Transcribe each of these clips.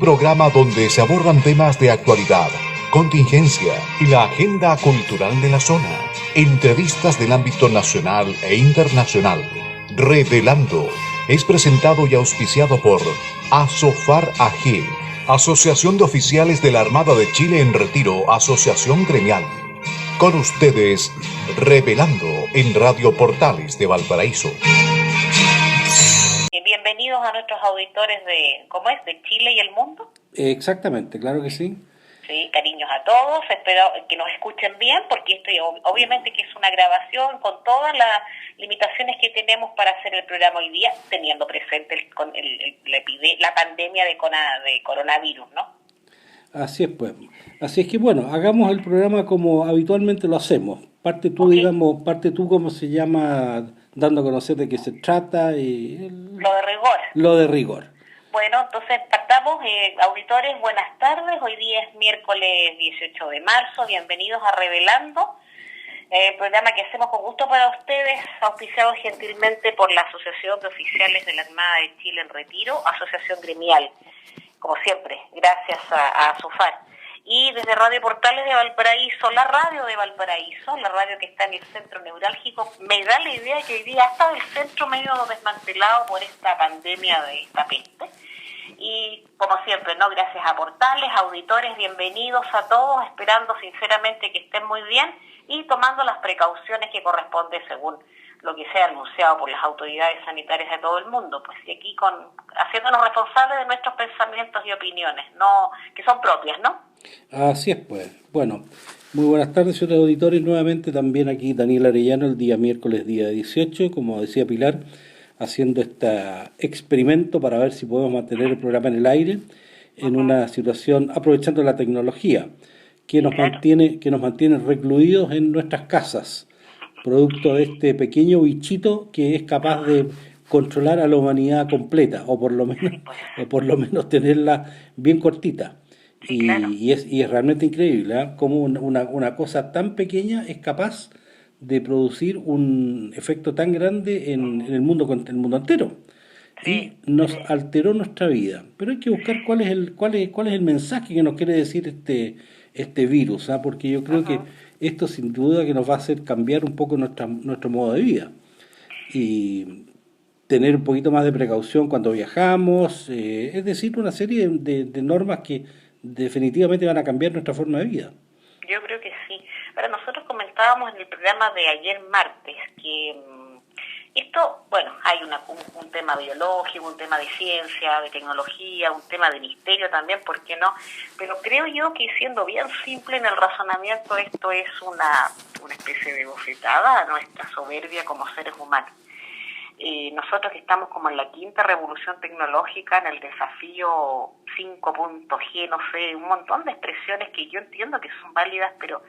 programa donde se abordan temas de actualidad, contingencia y la agenda cultural de la zona. Entrevistas del ámbito nacional e internacional. Revelando es presentado y auspiciado por Asofar AG, Asociación de Oficiales de la Armada de Chile en Retiro, Asociación Gremial. Con ustedes, Revelando en Radio Portales de Valparaíso. Bienvenidos a nuestros auditores de Chile y el mundo. Exactamente, claro que sí. Sí, cariños a todos, espero que nos escuchen bien, porque esto obviamente que es una grabación con todas las limitaciones que tenemos para hacer el programa hoy día, teniendo presente la pandemia de coronavirus, ¿no? Así es, pues. Así es que, bueno, hagamos el programa como habitualmente lo hacemos. Parte tú, Okay. parte tú cómo se llama, dando a conocer de qué se trata y... Lo de rigor. Lo de rigor. Bueno, entonces partamos, auditores, buenas tardes. Hoy día es miércoles 18 de marzo. Bienvenidos a Revelando, programa que hacemos con gusto para ustedes, auspiciado gentilmente por la Asociación de Oficiales de la Armada de Chile en Retiro, Asociación Gremial, como siempre, gracias a Asofar. Y desde Radio Portales de Valparaíso, la radio de Valparaíso, la radio que está en el centro neurálgico, me da la idea que hoy día está el centro medio desmantelado por esta pandemia de esta peste. Y como siempre, ¿no? Gracias a Portales, auditores, bienvenidos a todos, esperando sinceramente que estén muy bien y tomando las precauciones que corresponde según lo que sea anunciado por las autoridades sanitarias de todo el mundo, pues, y aquí haciéndonos responsables de nuestros pensamientos y opiniones, no que son propias, ¿no? Así es, pues. Bueno, muy buenas tardes, señores auditores. Nuevamente también aquí Daniel Arellano, el día miércoles, día 18, como decía Pilar, haciendo este experimento para ver si podemos mantener el programa en el aire en una situación, aprovechando la tecnología que nos mantiene recluidos en nuestras casas, producto de este pequeño bichito que es capaz de controlar a la humanidad completa, o por lo menos tenerla bien cortita. Sí, claro. Y es realmente increíble, ¿eh? Cómo una cosa tan pequeña es capaz de producir un efecto tan grande en el mundo entero. Sí, Y nos alteró nuestra vida. Pero hay que buscar cuál es el mensaje que nos quiere decir este virus, ¿eh? Porque yo creo que esto sin duda que nos va a hacer cambiar un poco nuestro modo de vida. Y tener un poquito más de precaución cuando viajamos, es decir, una serie de normas que definitivamente van a cambiar nuestra forma de vida. Yo creo que sí. Pero nosotros comentábamos en el programa de ayer martes que esto, bueno, hay un tema biológico, un tema de ciencia, de tecnología, un tema de misterio también, ¿por qué no? Pero creo yo que siendo bien simple en el razonamiento, esto es una especie de bofetada a nuestra soberbia como seres humanos. Nosotros que estamos como en la quinta revolución tecnológica, en el desafío 5.G, no sé, un montón de expresiones que yo entiendo que son válidas, pero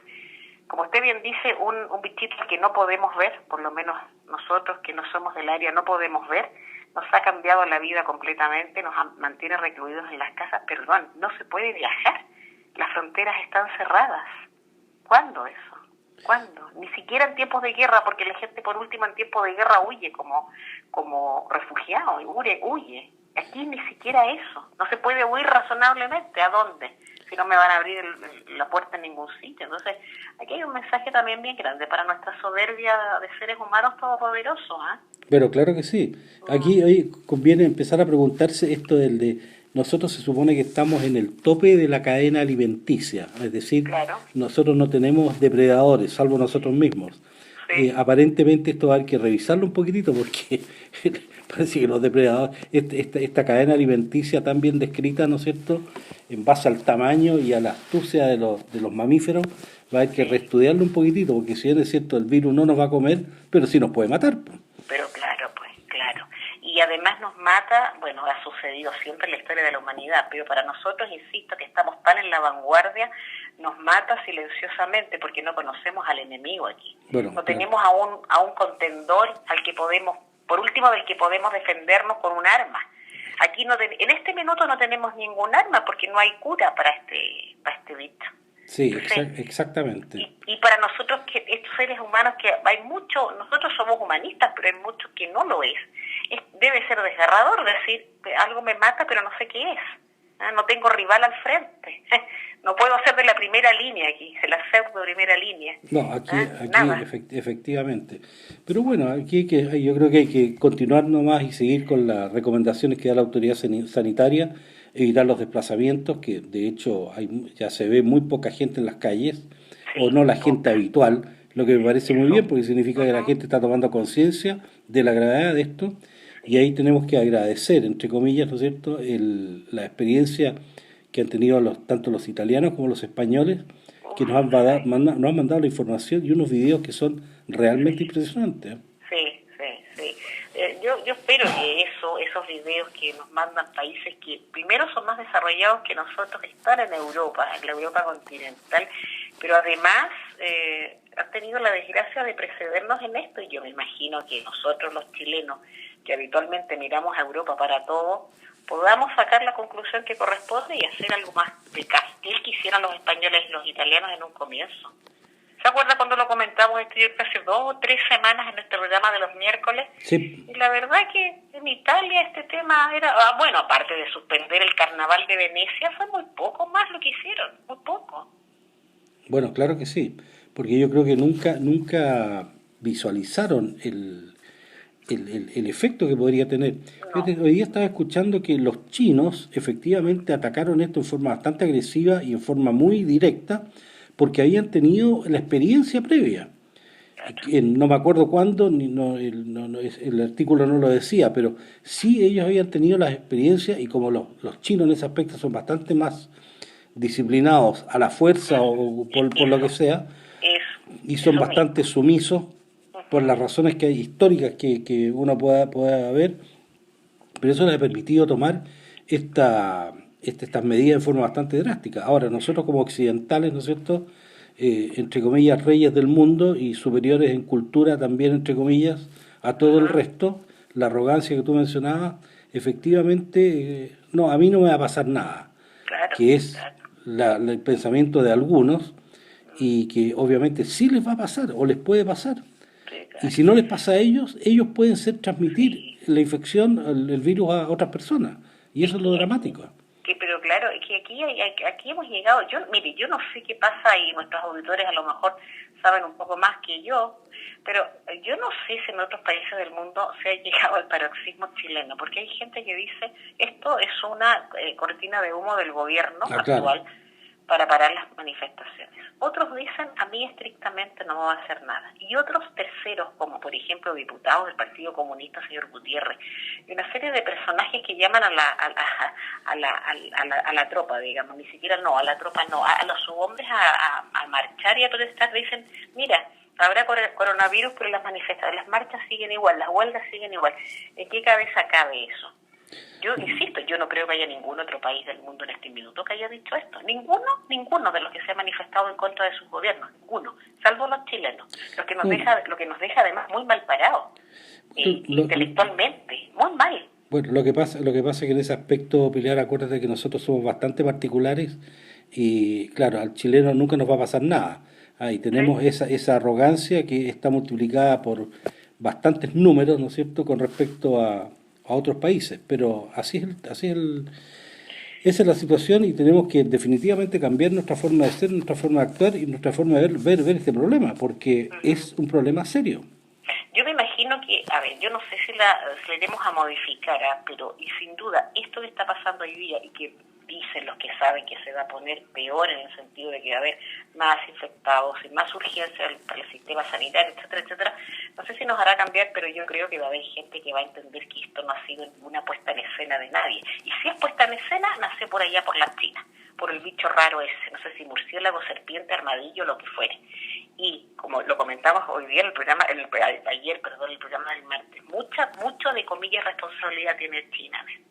como usted bien dice, un bichito que no podemos ver, por lo menos nosotros que no somos del área no podemos ver, nos ha cambiado la vida completamente, nos mantiene recluidos en las casas, perdón, no se puede viajar, las fronteras están cerradas. ¿Cuándo eso? ¿Cuándo? Ni siquiera en tiempos de guerra, porque la gente por último en tiempos de guerra huye como refugiado, huye. Aquí ni siquiera eso, no se puede huir razonablemente. ¿A dónde? Si no me van a abrir la puerta en ningún sitio. Entonces, aquí hay un mensaje también bien grande para nuestra soberbia de seres humanos todopoderosos, ¿eh? Pero claro que sí. Aquí conviene empezar a preguntarse esto nosotros se supone que estamos en el tope de la cadena alimenticia, es decir, Claro. Nosotros no tenemos depredadores, salvo nosotros mismos. Sí. Aparentemente esto hay que revisarlo un poquitito porque parece que los depredadores, esta cadena alimenticia tan bien descrita, ¿no es cierto?, en base al tamaño y a la astucia de los mamíferos, va a haber que reestudiarlo un poquitito, porque si bien es cierto, el virus no nos va a comer, pero sí nos puede matar. Pero claro, pues, claro. Y además nos mata, bueno, ha sucedido siempre en la historia de la humanidad, pero para nosotros, insisto, que estamos tan en la vanguardia, nos mata silenciosamente porque no conocemos al enemigo aquí. Bueno, no tenemos a un contendor al que podemos, por último, del que podemos defendernos con un arma. Aquí en este minuto no tenemos ningún arma porque no hay cura para este bicho. Sí, exactamente. Y para nosotros, que estos seres humanos, que hay mucho, nosotros somos humanistas, pero hay muchos que no lo es. Debe ser desgarrador decir, algo me mata, pero no sé qué es. No tengo rival al frente. No puedo ser de la primera línea aquí, de la pseudo primera línea. No, aquí efectivamente. Pero bueno, yo creo que hay que continuar nomás y seguir con las recomendaciones que da la autoridad sanitaria, evitar los desplazamientos, que de hecho ya se ve muy poca gente en las calles, Sí, o no la gente habitual, lo que me parece muy bien, porque significa que la Ujú. gente está tomando conciencia de la gravedad de esto, y ahí tenemos que agradecer, entre comillas, ¿no es cierto?, la experiencia que han tenido tanto los italianos como los españoles, que nos han, nos han mandado la información y unos videos que son realmente impresionantes. Sí, sí, sí. Yo espero que esos videos que nos mandan países que primero son más desarrollados que nosotros, están en Europa, en la Europa continental, pero además han tenido la desgracia de precedernos en esto, y yo me imagino que nosotros los chilenos, que habitualmente miramos a Europa para todo, podamos sacar la conclusión que corresponde y hacer algo más eficaz que hicieron los españoles y los italianos en un comienzo. ¿Se acuerda cuando lo comentamos hace 2 o 3 semanas en nuestro programa de los miércoles? Sí. Y la verdad que en Italia este tema era, bueno, aparte de suspender el carnaval de Venecia, fue muy poco más lo que hicieron, muy poco. Bueno, claro que sí, porque yo creo que nunca visualizaron el efecto que podría tener. No. Hoy día estaba escuchando que los chinos efectivamente atacaron esto en forma bastante agresiva y en forma muy directa, porque habían tenido la experiencia previa. No me acuerdo cuándo, el artículo no lo decía, pero sí ellos habían tenido las experiencias, y como los chinos en ese aspecto son bastante más disciplinados a la fuerza o por lo que sea, y son bastante sumisos por las razones históricas que uno pueda ver, pero eso les ha permitido tomar estas medidas en forma bastante drástica. Ahora, nosotros como occidentales, ¿no es cierto?, entre comillas, reyes del mundo y superiores en cultura también, entre comillas, a todo el resto, la arrogancia que tú mencionabas, efectivamente, no, a mí no me va a pasar nada, que es el pensamiento de algunos, y que obviamente sí les va a pasar o les puede pasar. Y si no les pasa a ellos pueden transmitir la infección, el virus a otras personas. Y eso es lo dramático. Pero claro, es que aquí hemos llegado, yo no sé qué pasa, y nuestros auditores a lo mejor saben un poco más que yo, pero yo no sé si en otros países del mundo se ha llegado al paroxismo chileno, porque hay gente que dice, esto es una cortina de humo del gobierno actual para parar las manifestaciones. Otros dicen, a mí estrictamente no me va a hacer nada. Y otros terceros, como por ejemplo diputados del Partido Comunista, señor Gutiérrez, y una serie de personajes que llaman a la tropa, digamos, ni siquiera a la tropa no, a los subhombres a marchar y a protestar, dicen, mira, habrá coronavirus, pero las marchas siguen igual, las huelgas siguen igual. ¿En qué cabeza cabe eso? Yo insisto, yo no creo que haya ningún otro país del mundo en este minuto que haya dicho esto. Ninguno de los que se ha manifestado en contra de sus gobiernos, ninguno, salvo los chilenos, lo que nos deja además muy mal parados, intelectualmente, muy mal. Bueno, lo que pasa es que en ese aspecto, Pilar, acuérdate que nosotros somos bastante particulares, y claro, al chileno nunca nos va a pasar nada. Y tenemos esa arrogancia que está multiplicada por bastantes números, ¿no es cierto?, con respecto a otros países, pero esa es la situación, y tenemos que definitivamente cambiar nuestra forma de ser, nuestra forma de actuar y nuestra forma de ver este problema, porque es un problema serio. Yo me imagino que, yo no sé si la iremos a modificar, pero y sin duda, esto que está pasando hoy día y que dicen los que saben que se va a poner peor en el sentido de que va a haber más infectados y más urgencia para el sistema sanitario, etcétera, etcétera, no sé si nos hará cambiar, pero yo creo que va a haber gente que va a entender que esto no ha sido ninguna puesta en escena de nadie. Y si es puesta en escena, nace por allá, por la China, por el bicho raro ese, no sé si murciélago, serpiente, armadillo, lo que fuere. Y como lo comentamos hoy día en el programa, el programa del martes, mucho de comillas responsabilidad tiene China en esto.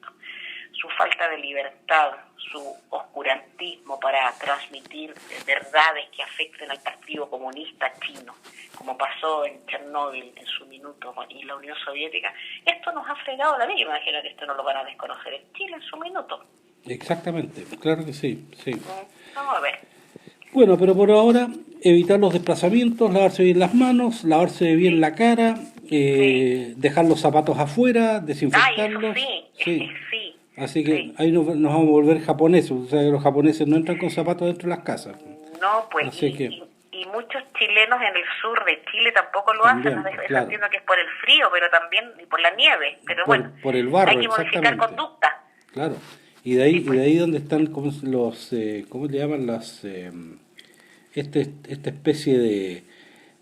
Su falta de libertad, su oscurantismo para transmitir verdades que afecten al Partido Comunista chino, como pasó en Chernóbil en su minuto y la Unión Soviética. Esto nos ha fregado la vida. Imagino que esto no lo van a desconocer en Chile en su minuto. Exactamente, claro que sí. Vamos a ver. Bueno, pero por ahora, evitar los desplazamientos, lavarse bien las manos, lavarse bien la cara, dejar los zapatos afuera, desinfectarlos. Sí. Así que Sí. ahí nos vamos a volver japoneses. O sea, que los japoneses no entran con zapatos dentro de las casas. No, pues, Así que y muchos chilenos en el sur de Chile tampoco lo hacen, también, ¿no? pues, Eso claro, entiendo que es por el frío, pero también y por la nieve. Pero bueno, por el hay barro, que modificar exactamente. conducta. Claro. Sí, Y pues. de ahí donde están como ¿cómo le llaman esta especie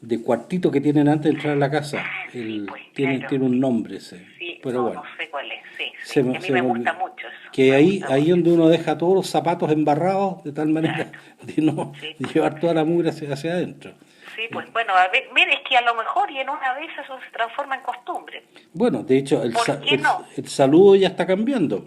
de cuartito que tienen antes de entrar a la casa? Ah, sí, pues, claro. Tiene un nombre ese. Sí, Pero no, bueno, no sé cuál es. Sí, se sí. A me, mí se me me gusta olvidó. mucho eso. Que Me gusta ahí mucho. donde uno deja todos los zapatos embarrados, de tal manera Claro. de no Sí, de pues. llevar toda la mugre hacia adentro. Sí, pues bueno, a ver, mire, es que a lo mejor y en una vez eso se transforma en costumbre. Bueno, de hecho, ¿Por qué no? el saludo ya está cambiando.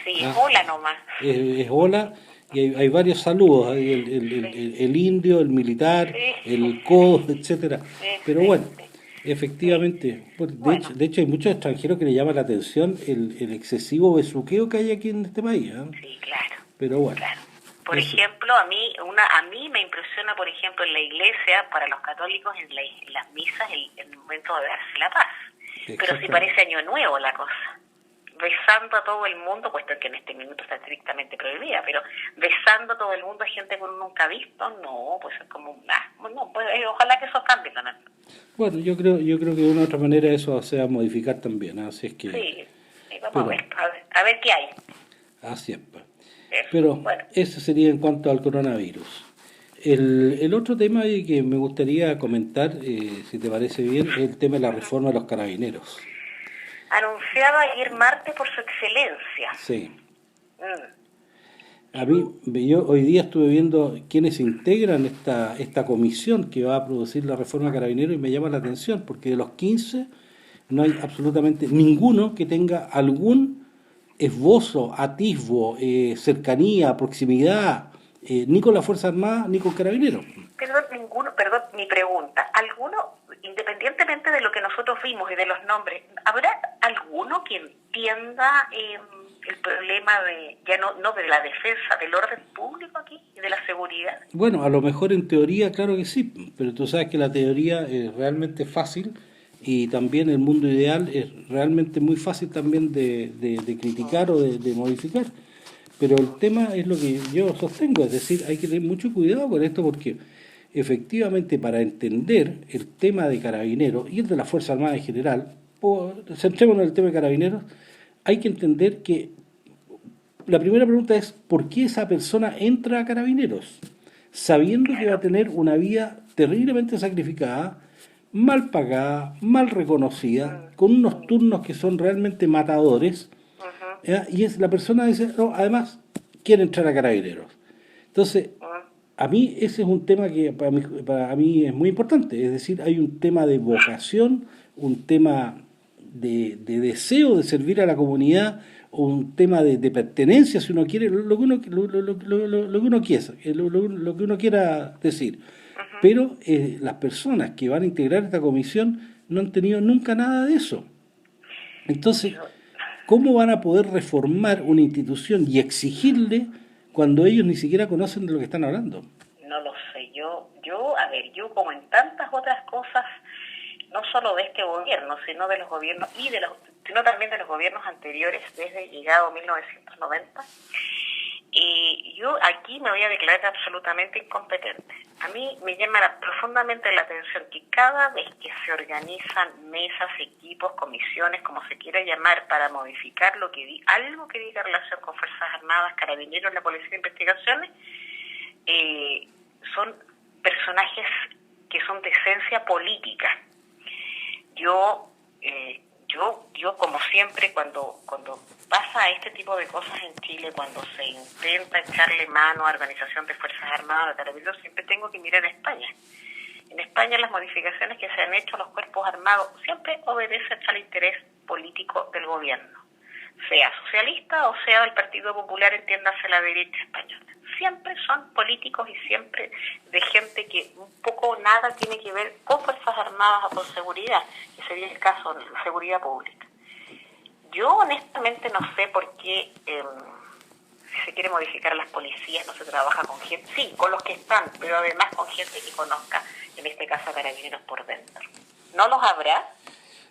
Sí, ¿Ah? hola nomás. Es hola, y hay varios saludos, hay Sí, el indio, el militar, sí, el codo, etcétera. sí, Pero sí, bueno, sí, sí. efectivamente, pues, Bueno, de hecho hay muchos extranjeros que le llama la atención el excesivo besuqueo que hay aquí en este país, ¿eh? sí, claro, Pero bueno, claro. Por eso, ejemplo, a mí me impresiona, por ejemplo, en la iglesia, para los católicos, en las misas, el momento de darse la paz. Pero sí exactamente. parece año nuevo la cosa. Besando a todo el mundo, puesto que en este minuto está estrictamente prohibida, pero besando a todo el mundo a gente que uno nunca ha visto, no, pues es como, no, pues, ojalá que eso cambie también. Bueno, yo creo que de una u otra manera eso se va a modificar también, ¿eh? Así es que, Sí, vamos pero a ver qué hay. así es, pues. Eso. Pero Bueno, eso sería en cuanto al coronavirus. El otro tema que me gustaría comentar, si te parece bien, es el tema de la reforma de los carabineros. anunciaba ayer martes por su excelencia. Sí. Mm. A mí, yo hoy día estuve viendo quiénes integran esta comisión que va a producir la reforma de carabineros y me llama la atención, porque de los 15 no hay absolutamente ninguno que tenga algún esbozo, atisbo, cercanía, proximidad, ni con la Fuerza Armada ni con carabineros. Perdón, mi pregunta. ¿Alguno, independientemente de lo que nosotros vimos y de los nombres, habrá alguno que entienda el problema no de la defensa del orden público aquí y de la seguridad? Bueno, a lo mejor en teoría, claro que sí, pero tú sabes que la teoría es realmente fácil y también el mundo ideal es realmente muy fácil también de criticar o de modificar. Pero el tema es lo que yo sostengo, es decir, hay que tener mucho cuidado con esto porque efectivamente para entender el tema de carabineros y el de la Fuerza Armada en general, centrémonos en el tema de carabineros, hay que entender que la primera pregunta es ¿por qué esa persona entra a carabineros? Sabiendo que va a tener una vida terriblemente sacrificada, mal pagada, mal reconocida, con unos turnos que son realmente matadores, Uh-huh, ¿ya? Y es la persona dice, no, además quiere entrar a carabineros. Entonces, a mí ese es un tema que para mí es muy importante, es decir, hay un tema de vocación, un tema de deseo de servir a la comunidad, un tema de pertenencia, si uno quiere, lo que uno, lo que uno quiera, lo que uno quiera decir. uh-huh. Pero las personas que van a integrar esta comisión no han tenido nunca nada de eso. Entonces, Yo, ¿cómo van a poder reformar una institución y exigirle cuando ellos ni siquiera conocen de lo que están hablando? no lo sé, a ver, yo como en tantas otras cosas, no solo de este gobierno, sino de los gobiernos sino también de los gobiernos anteriores, desde llegado 1990, yo aquí me voy a declarar absolutamente incompetente. A mí me llama profundamente la atención que cada vez que se organizan mesas, equipos, comisiones, como se quiera llamar, para modificar algo que diga relación con Fuerzas Armadas, Carabineros, la Policía de Investigaciones, son personajes que son de esencia política. Yo como siempre, cuando pasa este tipo de cosas en Chile, cuando se intenta echarle mano a organización de Fuerzas Armadas, de Carabineros, siempre tengo que mirar a España. En España las modificaciones que se han hecho a los cuerpos armados siempre obedecen al interés político del gobierno, sea socialista o sea del Partido Popular, entiéndase la derecha española. Siempre son políticos y siempre de gente que un poco nada tiene que ver con Fuerzas Armadas o con seguridad, que sería el caso de la seguridad pública. Yo honestamente no sé por qué, si se quiere modificar las policías, no se trabaja con gente, sí, con los que están, pero además con gente que conozca, en este caso Carabineros por dentro. No los habrá,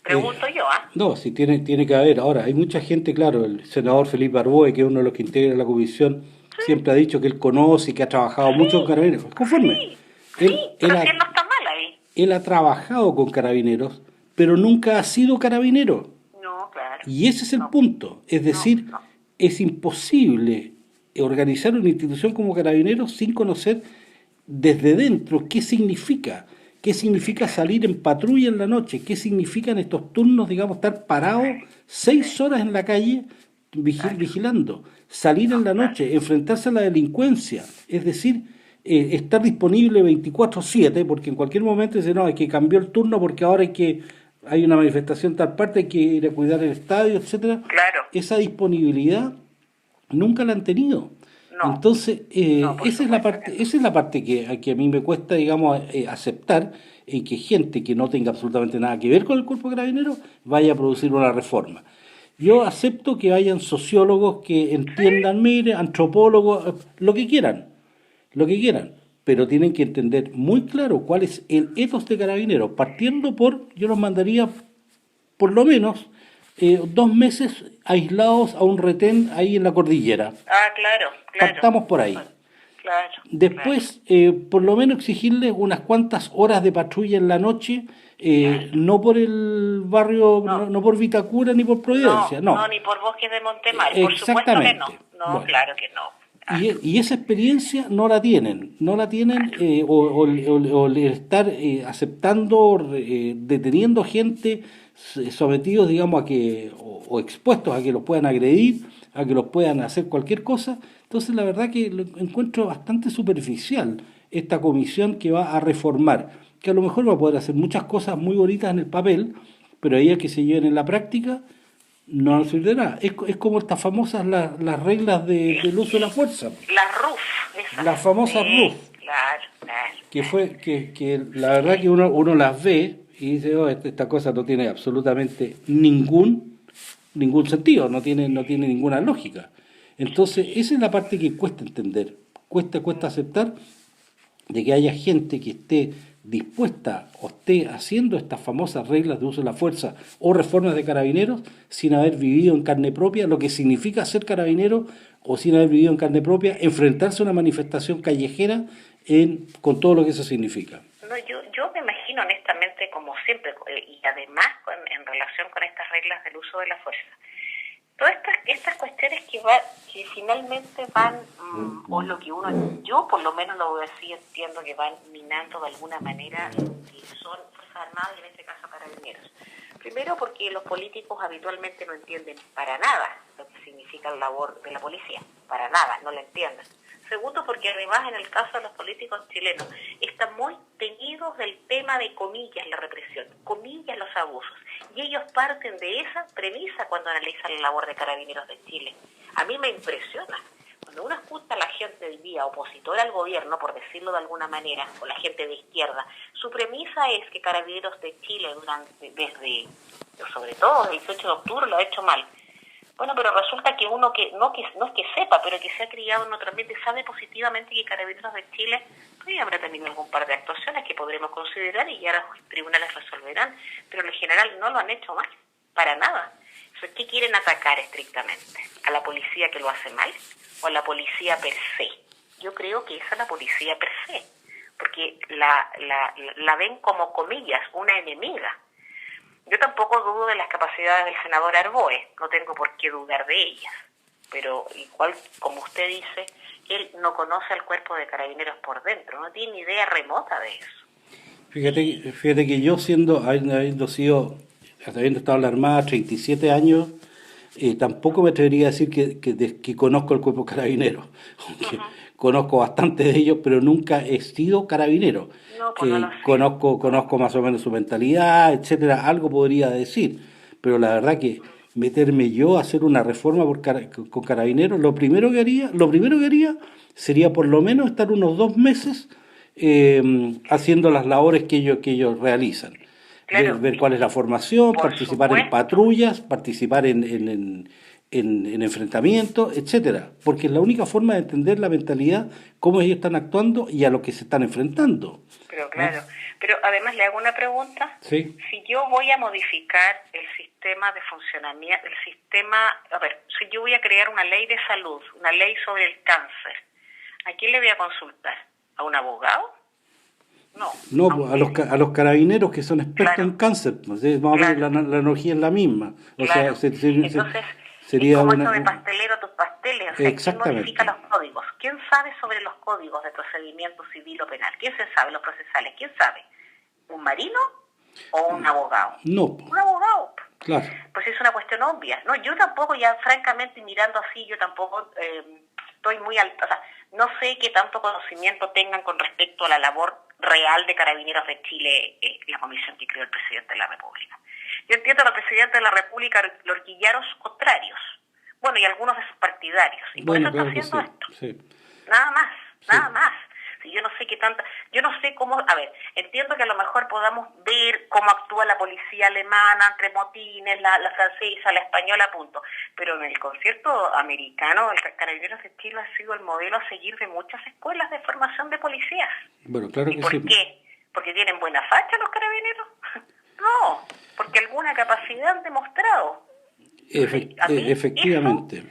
Pregunto yo, ¿ah? No, sí tiene que haber. Ahora, hay mucha gente, claro, el senador Felipe Arboe, que es uno de los que integra la comisión, siempre ha dicho que él conoce y que ha trabajado mucho con Sí, carabineros. Conforme. sí, Él, sí, él, pero si ha, él no está mal ahí. él ha trabajado con carabineros, pero nunca ha sido carabinero. No, claro. Y ese es el No, punto. Es no, decir, no. es imposible organizar una institución como carabineros sin conocer desde dentro qué significa. ¿Qué significa salir en patrulla en la noche? ¿Qué significan estos turnos, digamos, estar parados 6 horas en la calle Claro. vigilando? Salir en No, la claro. noche, enfrentarse a la delincuencia, es decir, estar disponible 24/7, porque en cualquier momento dice, no, hay que cambiar el turno porque ahora hay una manifestación en tal parte, hay que ir a cuidar el estadio, etcétera. Claro. Esa disponibilidad nunca la han tenido. No, Entonces, no, por supuesto que no. esa es la parte que a mí me cuesta, digamos, aceptar, que gente que no tenga absolutamente nada que ver con el cuerpo carabinero vaya a producir una reforma. Yo acepto que hayan sociólogos que entiendan, mire, antropólogos, lo que quieran, pero tienen que entender muy claro cuál es el ethos de carabineros, partiendo yo los mandaría por lo menos 2 meses aislados a un retén ahí en la cordillera. Ah, claro, claro. Partamos por ahí. Claro, claro, Después, por lo menos exigirles unas cuantas horas de patrulla en la noche, no por el barrio, no, no por Vitacura ni por Providencia, no, no, no. ni por Bosques de Montemar, por supuesto que no. Exactamente. No, Bueno, claro que no. Ah, y esa experiencia no la tienen, o el estar aceptando, deteniendo gente, sometidos, digamos, o expuestos a que los puedan agredir, a que los puedan hacer cualquier cosa. Entonces, la verdad que lo encuentro bastante superficial esta comisión que va a reformar, que a lo mejor va a poder hacer muchas cosas muy bonitas en el papel, pero ahí que se lleven en la práctica no sirve de nada. Es como estas famosas las reglas del uso de la fuerza, la RUF, esa. las famosas RUF, Sí, claro, claro. que la verdad que uno las ve y dice, oh, esta cosa no tiene absolutamente ningún sentido, no tiene ninguna lógica. Entonces, esa es la parte que cuesta entender, cuesta aceptar de que haya gente que esté dispuesta o esté haciendo estas famosas reglas de uso de la fuerza o reformas de carabineros sin haber vivido en carne propia lo que significa ser carabinero, o sin haber vivido en carne propia enfrentarse a una manifestación callejera con todo lo que eso significa. No, yo me imagino honestamente, como siempre, y además en relación con estas reglas del uso de la fuerza, todas estas cuestiones que finalmente van, o lo que yo por lo menos lo veo así, entiendo que van minando de alguna manera lo que son Fuerzas Armadas y en este caso Carabineros. Primero porque los políticos habitualmente no entienden para nada lo que significa la labor de la policía, para nada, no la entienden. Segundo, porque además en el caso de los políticos chilenos están muy teñidos del tema de, comillas, la represión, comillas, los abusos. Y ellos parten de esa premisa cuando analizan la labor de Carabineros de Chile. A mí me impresiona. Cuando uno escucha a la gente del día opositora al gobierno, por decirlo de alguna manera, o la gente de izquierda, su premisa es que Carabineros de Chile, sobre todo desde el 18 de octubre, lo ha hecho mal. Bueno, pero resulta que uno que no es que sepa, pero que se ha criado en otro ambiente, sabe positivamente que Carabineros de Chile todavía habrá tenido algún par de actuaciones que podremos considerar y ya los tribunales resolverán, pero en general no lo han hecho mal, para nada. Entonces, ¿qué quieren atacar estrictamente? ¿A la policía que lo hace mal o a la policía per se? Yo creo que esa es la policía per se, porque la ven como, comillas, una enemiga. Yo tampoco dudo de las capacidades del senador Arboe, no tengo por qué dudar de ellas, pero igual, como usted dice, él no conoce al cuerpo de Carabineros por dentro, no tiene ni idea remota de eso. Fíjate que yo habiendo estado en la Armada 37 años, tampoco me atrevería a decir que conozco el cuerpo carabinero, aunque conozco bastante de ellos, pero nunca he sido carabinero. No, pues no lo sé. Conozco más o menos su mentalidad, etcétera, algo podría decir, pero la verdad que meterme yo a hacer una reforma con carabineros, lo primero que haría sería por lo menos estar unos 2 meses haciendo las labores que ellos realizan. Claro. Ver cuál es la formación, Por participar en supuesto. patrullas, participar en enfrentamientos, etcétera, porque es la única forma de entender la mentalidad, cómo ellos están actuando y a lo que se están enfrentando. Pero claro, Pero además le hago una pregunta. Sí. Si yo voy a modificar el sistema de funcionamiento, si yo voy a crear una ley de salud, una ley sobre el cáncer, ¿a quién le voy a consultar? ¿A un abogado? No, a los carabineros que son expertos Claro. en cáncer, pues, más o menos la analogía es la misma. O Claro. sea, Entonces, sería es como una... eso de pastelero tus pasteles. O sea, Exactamente. ¿quién modifica los códigos? ¿Quién sabe sobre los códigos de procedimiento civil o penal? ¿Quién se sabe los procesales? ¿Quién sabe? ¿Un marino o un abogado? No, Un abogado. claro. Pues es una cuestión obvia. No, yo tampoco, ya francamente mirando así, yo tampoco estoy muy alta. O sea, no sé qué tanto conocimiento tengan con respecto a la labor real de Carabineros de Chile, la comisión que creó el presidente de la República. Yo entiendo al presidente de la República lo horquillaron sus contrarios, bueno, y algunos de sus partidarios, y por eso está haciendo esto. Sí. Nada más. Si yo no sé qué tanta, yo no sé cómo, entiendo que a lo mejor podamos ver cómo actúa la policía alemana entre motines, la francesa, la española, punto. Pero en el concierto americano, el Carabineros de Chile ha sido el modelo a seguir de muchas escuelas de formación de policías. Bueno, claro que ¿Y por sí. qué? ¿Porque tienen buena facha los carabineros? No, porque alguna capacidad han demostrado. Efectivamente.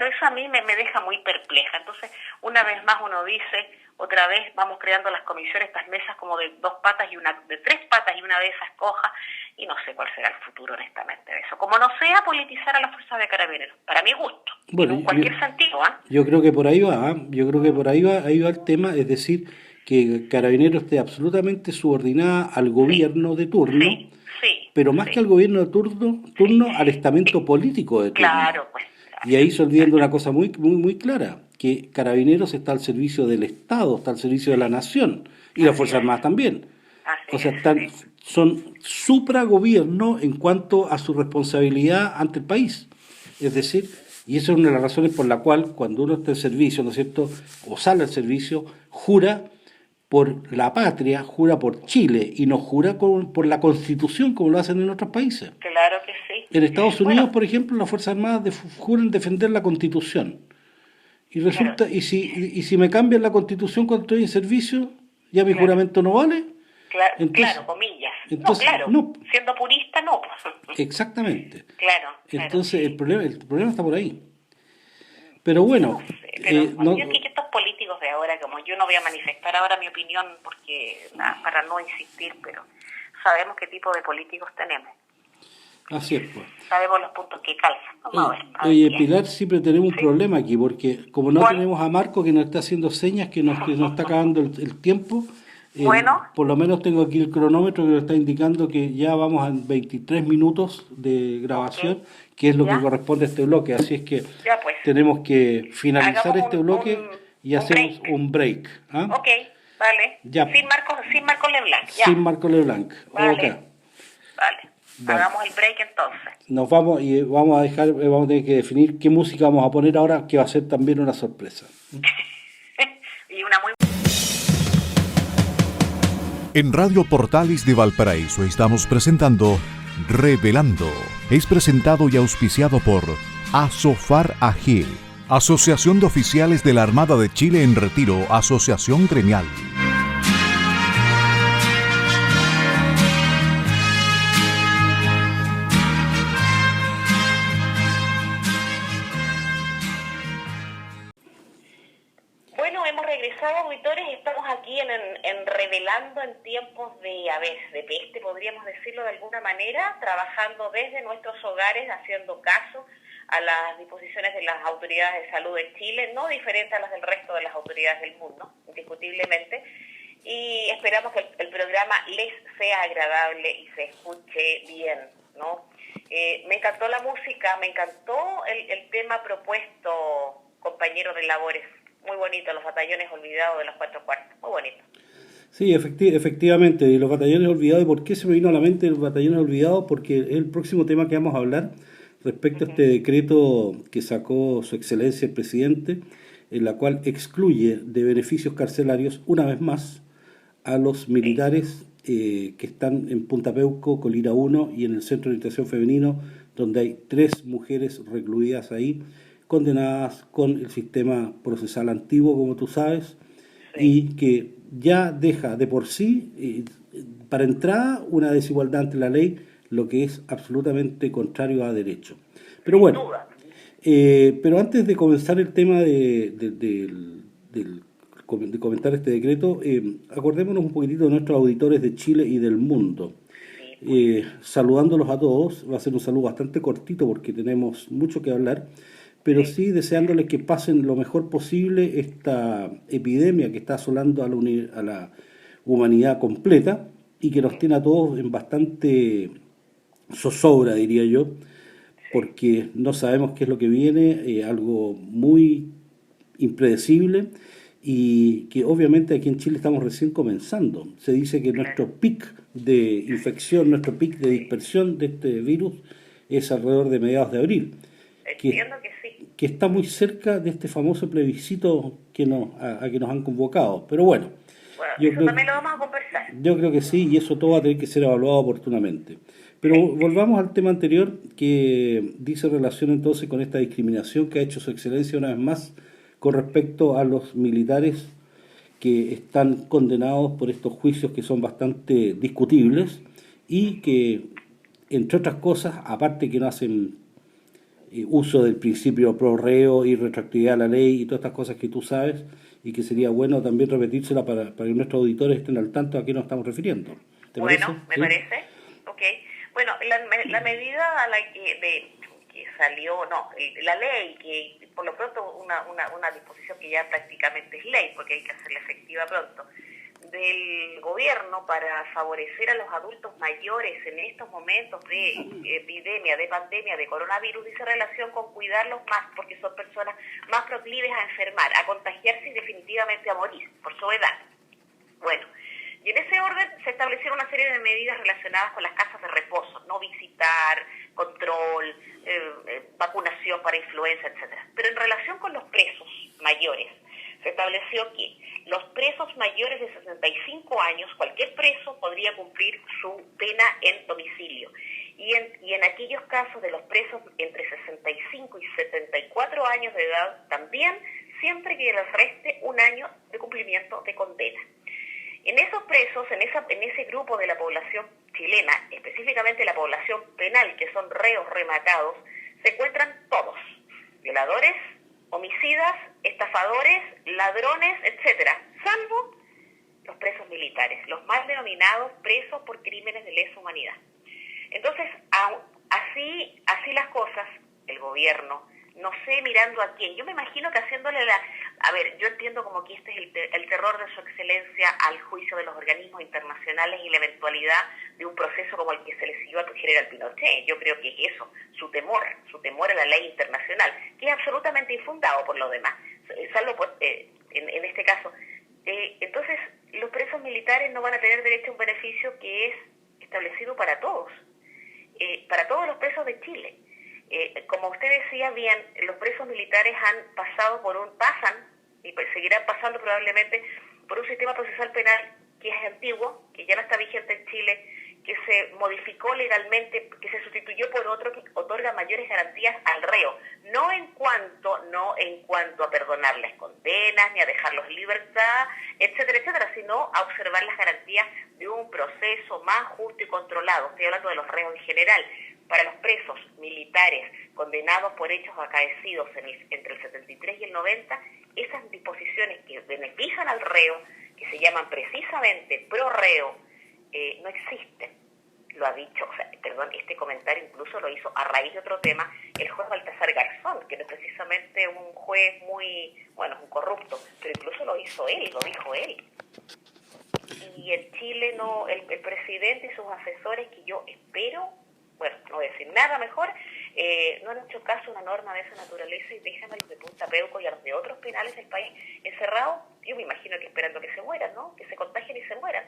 Eso a mí me deja muy perpleja. Entonces, una vez más uno dice, otra vez vamos creando las comisiones, estas mesas como de 2 patas y una de 3 patas y una de esas coja, y no sé cuál será el futuro honestamente de eso. Como no sea politizar a las fuerzas de carabineros, para mi gusto, Bueno, en cualquier sentido. Yo creo que por ahí va, ahí va el tema, es decir, que Carabineros esté absolutamente subordinada al gobierno de turno, pero más que al gobierno de turno al estamento político de turno. Claro, pues. Y ahí se olvida una cosa muy clara, que Carabineros está al servicio del Estado, está al servicio de la nación, y las Fuerzas Armadas también. O sea, son supragobierno en cuanto a su responsabilidad ante el país. Es decir, y esa es una de las razones por la cual cuando uno está en servicio, ¿no es cierto?, o sale al servicio, jura por la patria, jura por Chile, y no jura por la Constitución como lo hacen en otros países. Claro que sí. En Estados Unidos, por ejemplo, las Fuerzas Armadas juran defender la Constitución. Y resulta, y si me cambian la Constitución cuando estoy en servicio, ya mi juramento no vale. Claro, comillas. Entonces, no. Siendo purista, no. Exactamente. Claro. Entonces, el problema está por ahí. Pero bueno... yo creo que estos políticos de ahora, como yo no voy a manifestar ahora mi opinión, porque para no insistir, pero sabemos qué tipo de políticos tenemos. Así es, pues. Sabemos los puntos que calzan. Vamos a ver. Oye, Pilar, siempre tenemos un problema aquí, porque como no tenemos a Marco que nos está haciendo señas, que nos está acabando el tiempo, por lo menos tengo aquí el cronómetro que nos está indicando que ya vamos a 23 minutos de grabación, que es lo que corresponde a este bloque, así es que tenemos que finalizar este bloque y hacemos un break. Ok, vale. Ya. Sin Marco Leblanc. Ya. Sin Marco Leblanc. Vale. Okay. Vale. Hagamos el break entonces. Nos vamos y vamos a tener que definir qué música vamos a poner ahora, que va a ser también una sorpresa. Y una muy... En Radio Portales de Valparaíso estamos presentando Revelando. Es presentado y auspiciado por Asofar AG, Asociación de Oficiales de la Armada de Chile en Retiro, Asociación Gremial. Bueno, hemos regresado, auditores, estamos aquí en Revelando en tiempos de peste, podríamos decirlo de alguna manera, trabajando desde nuestros hogares, haciendo caso a las disposiciones de las autoridades de salud de Chile, no diferentes a las del resto de las autoridades del mundo, indiscutiblemente, y esperamos que el programa les sea agradable y se escuche bien, ¿no? Me encantó la música, me encantó el tema propuesto, compañeros de labores. Muy bonito, los batallones olvidados de los 4 cuartos, muy bonito. Sí, efectivamente, los batallones olvidados. ¿Y por qué se me vino a la mente los batallones olvidados? Porque es el próximo tema que vamos a hablar respecto a este decreto que sacó su excelencia el presidente, en la cual excluye de beneficios carcelarios, una vez más, a los militares que están en Punta Peuco, Colina 1 y en el Centro de Orientación Femenino, donde hay 3 mujeres recluidas ahí, condenadas con el sistema procesal antiguo, como tú sabes, y que ya deja de por sí para entrada, una desigualdad ante la ley, lo que es absolutamente contrario a derecho. Pero bueno, pero antes de comenzar el tema de comentar este decreto, acordémonos un poquitito de nuestros auditores de Chile y del mundo. Saludándolos a todos, va a ser un saludo bastante cortito porque tenemos mucho que hablar, pero sí deseándoles que pasen lo mejor posible esta epidemia que está asolando a la humanidad completa y que nos tiene a todos en bastante zozobra, diría yo, porque no sabemos qué es lo que viene, algo muy impredecible y que obviamente aquí en Chile estamos recién comenzando. Se dice que nuestro pic de infección, nuestro pic de dispersión de este virus es alrededor de mediados de abril. Entiendo que sí. Que está muy cerca de este famoso plebiscito que a que nos han convocado. Pero bueno, eso también lo vamos a conversar. Yo creo que sí, y eso todo va a tener que ser evaluado oportunamente. Pero volvamos al tema anterior, que dice relación entonces con esta discriminación que ha hecho Su Excelencia una vez más con respecto a los militares que están condenados por estos juicios que son bastante discutibles y que, entre otras cosas, aparte que no hacen uso del principio pro reo y retroactividad a la ley y todas estas cosas que tú sabes y que sería bueno también repetírsela para que nuestros auditores estén al tanto a qué nos estamos refiriendo. ¿Te bueno, parece? me parece. Ok. Bueno, la medida a la que salió, la ley, que por lo pronto una disposición que ya prácticamente es ley, porque hay que hacerla efectiva pronto, del gobierno para favorecer a los adultos mayores en estos momentos de epidemia, de pandemia, de coronavirus, dice relación con cuidarlos más, porque son personas más proclives a enfermar, a contagiarse y definitivamente a morir por su edad. Bueno, y en ese orden se establecieron una serie de medidas relacionadas con las casas de reposo, no visitar, control, vacunación para influenza, etcétera. Pero en relación con los presos mayores, se estableció que los presos mayores de 65 años, cualquier preso podría cumplir su pena en domicilio. Y en aquellos casos de los presos entre 65 y 74 años de edad, también, siempre que les reste un año de cumplimiento de condena. En esos presos, en ese grupo de la población chilena, específicamente la población penal, que son reos rematados, se encuentran todos: violadores, homicidas, estafadores, ladrones, etcétera, salvo los presos militares, los mal denominados presos por crímenes de lesa humanidad. Entonces, así las cosas, el gobierno, no sé mirando a quién, yo me imagino que haciéndole yo entiendo como que este es el terror de Su Excelencia al juicio de los organismos internacionales y la eventualidad de un proceso como el que se le siguió al general Pinochet. Yo creo que es eso, su temor a la ley internacional, que es absolutamente infundado por lo demás, salvo en este caso. Entonces, los presos militares no van a tener derecho a un beneficio que es establecido para todos los presos de Chile. Como usted decía bien, los presos militares pasan y seguirán pasando probablemente por un sistema procesal penal que es antiguo, que ya no está vigente en Chile, que se modificó legalmente, que se sustituyó por otro que otorga mayores garantías al reo, no en cuanto a perdonar las condenas, ni a dejarlos en libertad, etcétera, etcétera, sino a observar las garantías de un proceso más justo y controlado. Estoy hablando de los reos en general. Para los presos militares condenados por hechos acaecidos entre el 73 y el 90, esas disposiciones que benefician al reo, que se llaman precisamente pro reo, no existen. Lo ha dicho, este comentario incluso lo hizo a raíz de otro tema el juez Baltasar Garzón, que no es precisamente un juez un corrupto, pero incluso lo dijo él. Y en Chile el presidente y sus asesores, que yo espero, no voy a decir nada mejor, no han hecho caso a una norma de esa naturaleza y dejan a los de Punta Peuco y a los de otros penales del país encerrados. Yo me imagino que esperando que se mueran, ¿no? Que se contagien y se mueran.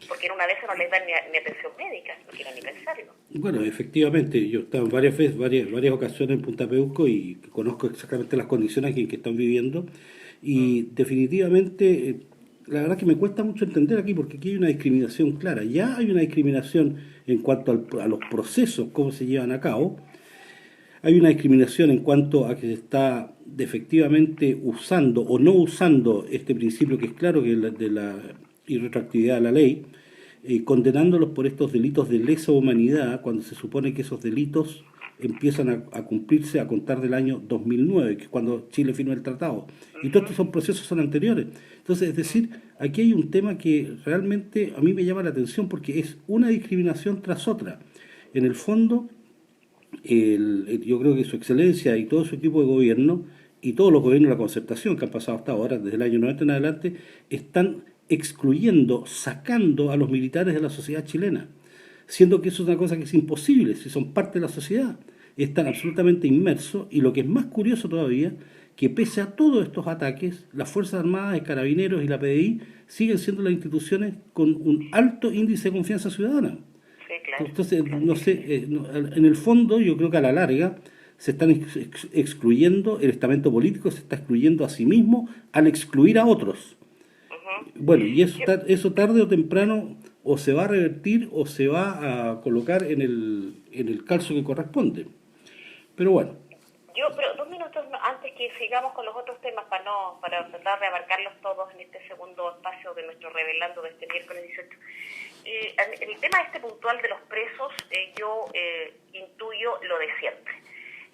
Porque en una de esas no les dan ni atención médica, no quiero ni pensarlo. Bueno, efectivamente, yo he estado varias ocasiones en Punta Peuco y conozco exactamente las condiciones en que están viviendo y definitivamente la verdad que me cuesta mucho entender aquí porque aquí hay una discriminación clara. Ya hay una discriminación en cuanto a los procesos, cómo se llevan a cabo. Hay una discriminación en cuanto a que se está efectivamente usando o no usando este principio que es claro que es de la irretroactividad de la ley. condenándolos por estos delitos de lesa humanidad, cuando se supone que esos delitos empiezan a cumplirse a contar del año 2009, que es cuando Chile firma el tratado. Y todos estos procesos son anteriores. Entonces, es decir, aquí hay un tema que realmente a mí me llama la atención porque es una discriminación tras otra. En el fondo, yo creo que su excelencia y todo su equipo de gobierno y todos los gobiernos de la concertación que han pasado hasta ahora, desde el año 90 en adelante, están excluyendo, sacando a los militares de la sociedad chilena, siendo que eso es una cosa que es imposible, si son parte de la sociedad, están absolutamente inmersos, y lo que es más curioso todavía, que pese a todos estos ataques, las Fuerzas Armadas, el Carabineros y la PDI siguen siendo las instituciones con un alto índice de confianza ciudadana. Sí, claro. Entonces, no sé, en el fondo yo creo que a la larga se están excluyendo, el estamento político se está excluyendo a sí mismo al excluir a otros. Bueno, y eso tarde o temprano o se va a revertir o se va a colocar en el calzo que corresponde. Pero bueno. Pero 2 minutos antes que sigamos con los otros temas para tratar de abarcarlos todos en este segundo espacio de nuestro Revelando de este miércoles 18. En el tema puntual de los presos, yo intuyo lo de siempre.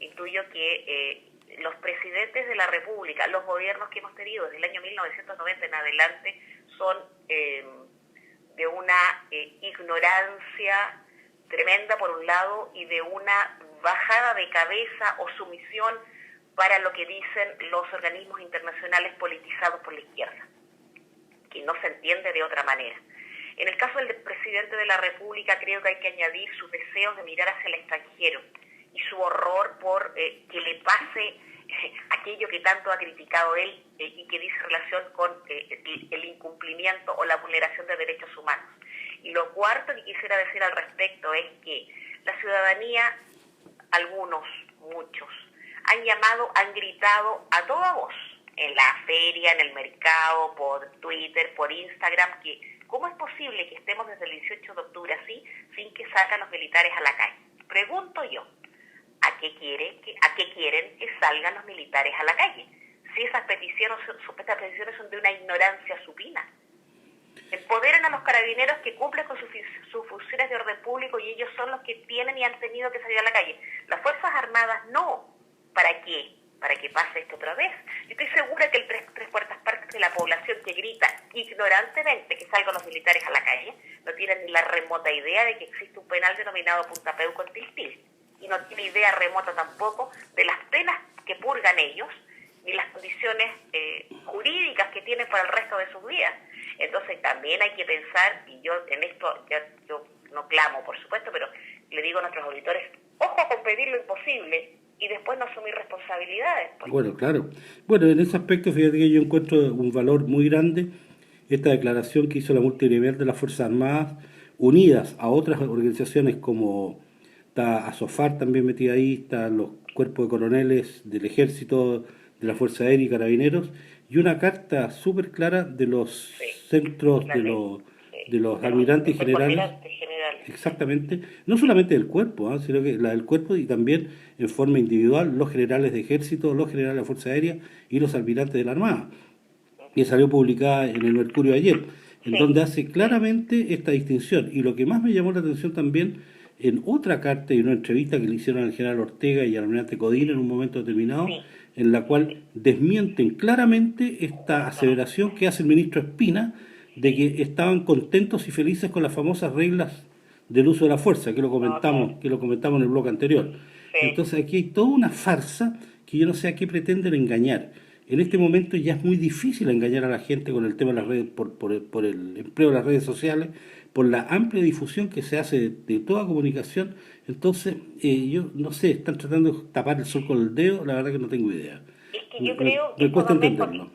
Intuyo que los presidentes de la República, los gobiernos que hemos tenido desde el año 1990 en adelante, son de una ignorancia tremenda por un lado y de una bajada de cabeza o sumisión para lo que dicen los organismos internacionales politizados por la izquierda, que no se entiende de otra manera. En el caso del presidente de la República, creo que hay que añadir sus deseos de mirar hacia el extranjero y su horror por que le pase aquello que tanto ha criticado él y que dice relación con el incumplimiento o la vulneración de derechos humanos. Y lo cuarto que quisiera decir al respecto es que la ciudadanía, algunos, muchos, han gritado a toda voz, en la feria, en el mercado, por Twitter, por Instagram, que ¿cómo es posible que estemos desde el 18 de octubre así, sin que salgan los militares a la calle? Pregunto yo, ¿a qué quieren que salgan los militares a la calle? Si estas peticiones son de una ignorancia supina. Empoderen a los carabineros que cumplen con sus funciones de orden público y ellos son los que tienen y han tenido que salir a la calle. Las Fuerzas Armadas no. ¿Para qué? Para que pase esto otra vez. Yo estoy segura que el tres cuartas partes de la población que grita ignorantemente que salgan los militares a la calle no tienen ni la remota idea de que existe un penal denominado Punta Peu con Tiltil. Y no tiene idea remota tampoco de las penas que purgan ellos ni las condiciones jurídicas que tienen para el resto de sus vidas. Entonces también hay que pensar, y yo en esto yo no clamo, por supuesto, pero le digo a nuestros auditores, ojo con pedir lo imposible y después no asumir responsabilidades. Bueno, claro. Bueno, en ese aspecto, fíjate que yo encuentro un valor muy grande esta declaración que hizo la multinivel de las Fuerzas Armadas, unidas a otras organizaciones como está ASOFAR también metida ahí, están los cuerpos de coroneles del Ejército, de la Fuerza Aérea y Carabineros, y una carta súper clara de los centros de los almirantes y generales. Exactamente, no solamente del cuerpo, sino que la del cuerpo y también en forma individual los generales de Ejército, los generales de la Fuerza Aérea y los almirantes de la Armada, que salió publicada en el Mercurio ayer, en donde hace claramente esta distinción. Y lo que más me llamó la atención también, en otra carta y una entrevista que le hicieron al general Ortega y al almirante Codina en un momento determinado, en la cual desmienten claramente esta aseveración que hace el ministro Espina de que estaban contentos y felices con las famosas reglas del uso de la fuerza, que lo comentamos en el bloque anterior. Entonces aquí hay toda una farsa que yo no sé a qué pretenden engañar. En este momento ya es muy difícil engañar a la gente con el tema de las redes, por el empleo de las redes sociales, por la amplia difusión que se hace de toda comunicación. Entonces, yo no sé, están tratando de tapar el sol con el dedo, la verdad que no tengo idea. Es que yo creo que me cuesta entenderlo.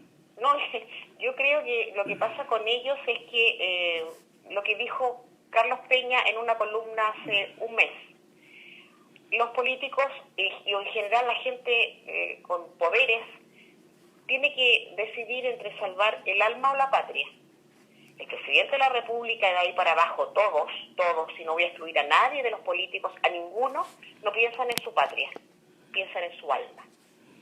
Yo creo que lo que pasa con ellos es que lo que dijo Carlos Peña en una columna hace un mes, los políticos y en general la gente con poderes tiene que decidir entre salvar el alma o la patria. El presidente de la República, de ahí para abajo, todos, si no voy a excluir a nadie de los políticos, a ninguno, no piensan en su patria, piensan en su alma.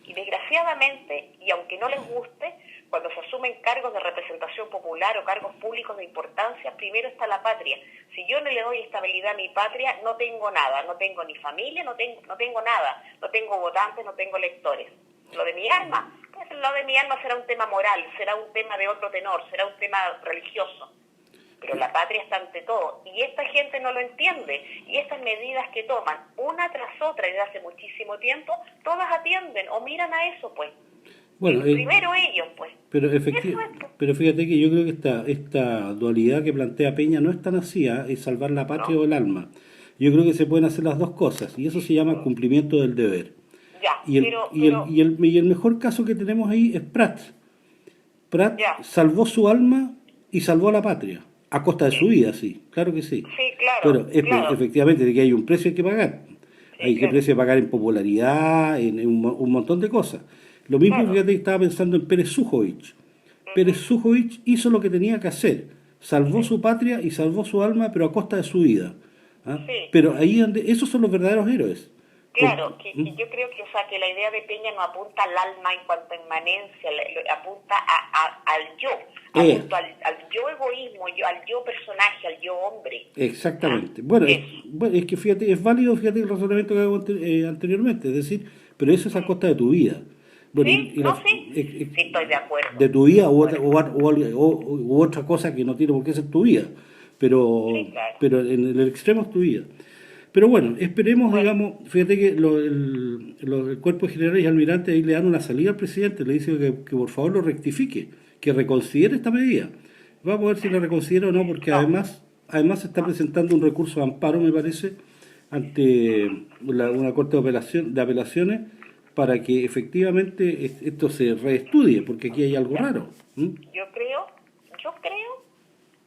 Y desgraciadamente, y aunque no les guste, cuando se asumen cargos de representación popular o cargos públicos de importancia, primero está la patria. Si yo no le doy estabilidad a mi patria, no tengo nada, no tengo ni familia, no tengo nada, no tengo votantes, no tengo electores. Lo de mi alma, pues lo de mi alma será un tema moral, será un tema de otro tenor, será un tema religioso. Pero la patria está ante todo, y esta gente no lo entiende, y estas medidas que toman una tras otra desde hace muchísimo tiempo, todas atienden o miran a eso, pues. Bueno, primero ellos, pues. Pero fíjate que yo creo que esta dualidad que plantea Peña no es tan así, es salvar la patria o el alma. Yo creo que se pueden hacer las dos cosas, y eso se llama cumplimiento del deber. Ya, y el mejor caso que tenemos ahí es Prat. Prat salvó su alma y salvó a la patria, a costa de su vida, sí, claro que sí. Sí, claro. Pero efectivamente de que hay un precio que pagar. Hay que precio pagar en popularidad, en un montón de cosas. Lo mismo, fíjate, que estaba pensando en Pérez Sujovic. Pérez Sujovic hizo lo que tenía que hacer. Salvó su patria y salvó su alma, pero a costa de su vida. ¿Ah? Sí. Pero ahí donde esos son los verdaderos héroes. Claro, que yo creo que, que la idea de Peña no apunta al alma en cuanto a inmanencia, apunta al yo, apunta al yo egoísmo, al yo personaje, al yo hombre. Exactamente. Bueno, es que fíjate, es válido, fíjate el razonamiento que hago anteriormente, es decir, pero eso es a costa de tu vida. Bueno, sí, estoy de acuerdo. De tu vida u otra cosa que no tiene por qué ser tu vida, pero en el extremo es tu vida. Pero bueno, esperemos, digamos, fíjate que el cuerpo de generales y almirantes ahí le dan una salida al presidente, le dicen que por favor lo rectifique, que reconsidere esta medida. Vamos a ver si la reconsidera o no, porque además se está presentando un recurso de amparo, me parece, ante una corte de apelaciones, para que efectivamente esto se reestudie, porque aquí hay algo raro. Yo creo,